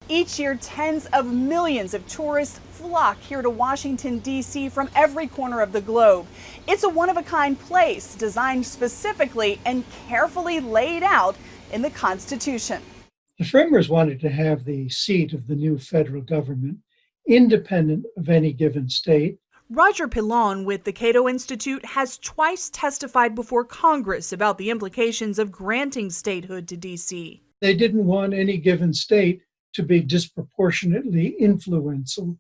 Each year, tens of millions of tourists flock here to Washington, D.C. from every corner of the globe. It's a one-of-a-kind place designed specifically and carefully laid out in the Constitution. The framers wanted to have the seat of the new federal government independent of any given state. Roger Pilon with the Cato Institute has twice testified before Congress about the implications of granting statehood to D.C. They didn't want any given state to be disproportionately influential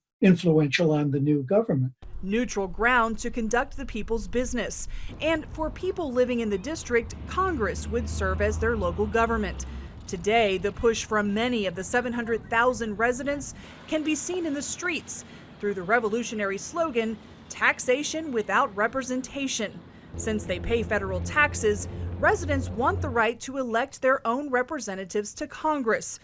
on the new government. Neutral ground to conduct the people's business. And for people living in the district, Congress would serve as their local government. Today, the push from many of the 700,000 residents can be seen in the streets through the revolutionary slogan, "Taxation without representation." Since they pay federal taxes, residents want the right to elect their own representatives to Congress.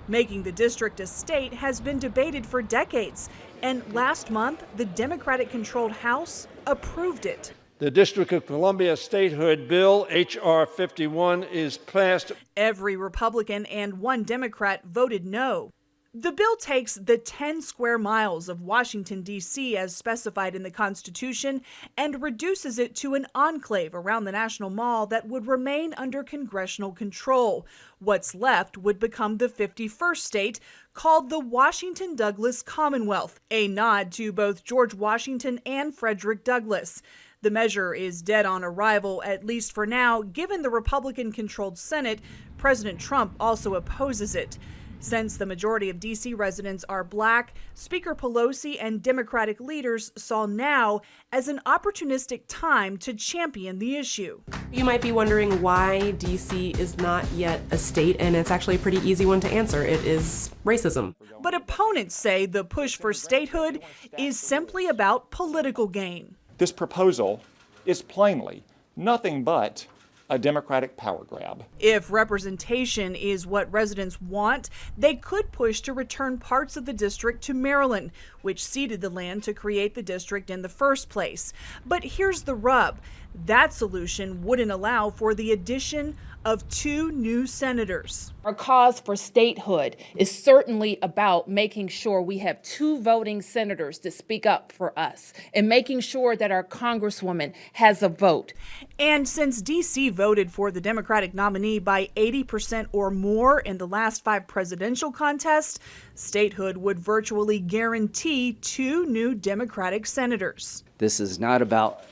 Making the district a state has been debated for decades, and last month, the Democratic-controlled House approved it. The District of Columbia Statehood Bill, H.R. 51, is passed. Every Republican and one Democrat voted no. The bill takes the 10 square miles of Washington, D.C. as specified in the Constitution and reduces it to an enclave around the National Mall that would remain under congressional control. What's left would become the 51st state, called the Washington Douglas Commonwealth, a nod to both George Washington and Frederick Douglass. The measure is dead on arrival, at least for now, given the Republican-controlled Senate. President Trump also opposes it. Since the majority of D.C. residents are black, Speaker Pelosi and Democratic leaders saw now as an opportunistic time to champion the issue. You might be wondering why D.C. is not yet a state, and it's actually a pretty easy one to answer. It is racism. But opponents say the push for statehood is simply about political gain. This proposal is plainly nothing but a Democratic power grab. If representation is what residents want, they could push to return parts of the district to Maryland, which ceded the land to create the district in the first place. But here's the rub. That solution wouldn't allow for the addition of 2 new senators. Our cause for statehood is certainly about making sure we have 2 voting senators to speak up for us and making sure that our congresswoman has a vote. And since D.C. voted for the Democratic nominee by 80% or more in the last 5 presidential contests, statehood would virtually guarantee 2 new Democratic senators. This is not about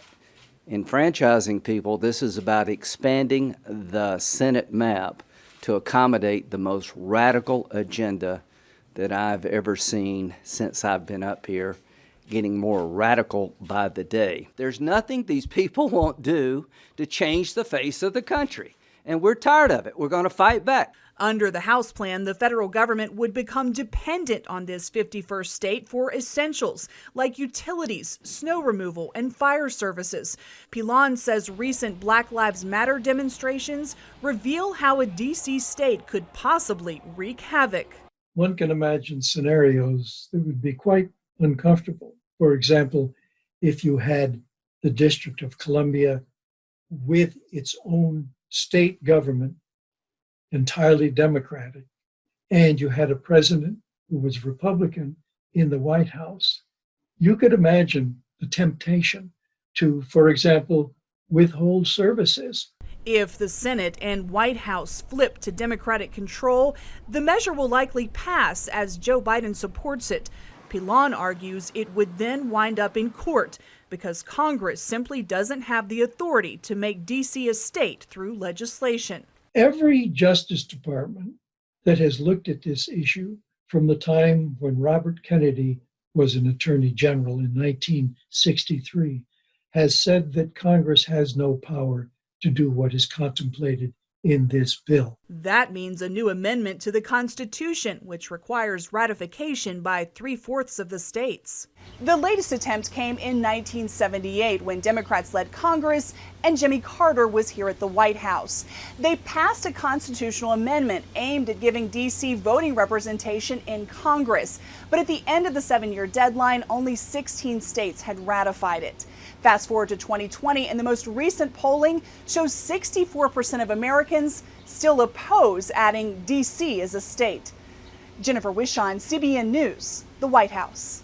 enfranchising people. This is about expanding the Senate map to accommodate the most radical agenda that I've ever seen since I've been up here, getting more radical by the day. There's nothing these people won't do to change the face of the country, and we're tired of it. We're going to fight back. Under the House plan, the federal government would become dependent on this 51st state for essentials like utilities, snow removal, and fire services. Pilon says recent Black Lives Matter demonstrations reveal how a D.C. state could possibly wreak havoc. One can imagine scenarios that would be quite uncomfortable. For example, if you had the District of Columbia with its own state government, entirely Democratic, and you had a president who was Republican in the White House, you could imagine the temptation to, for example, withhold services. If the Senate and White House flip to Democratic control, the measure will likely pass as Joe Biden supports it. Pilon argues it would then wind up in court because Congress simply doesn't have the authority to make D.C. a state through legislation. Every Justice Department that has looked at this issue from the time when Robert Kennedy was an Attorney General in 1963 has said that Congress has no power to do what is contemplated in this bill. That means a new amendment to the Constitution, which requires ratification by 3/4 of the states. The latest attempt came in 1978 when Democrats led Congress and Jimmy Carter was here at the White House. They passed a constitutional amendment aimed at giving D.C. voting representation in Congress. But at the end of the 7-year deadline, only 16 states had ratified it. Fast forward to 2020, and the most recent polling shows 64% of Americans still oppose adding D.C. as a state. Jennifer Wishon, CBN News, the White House.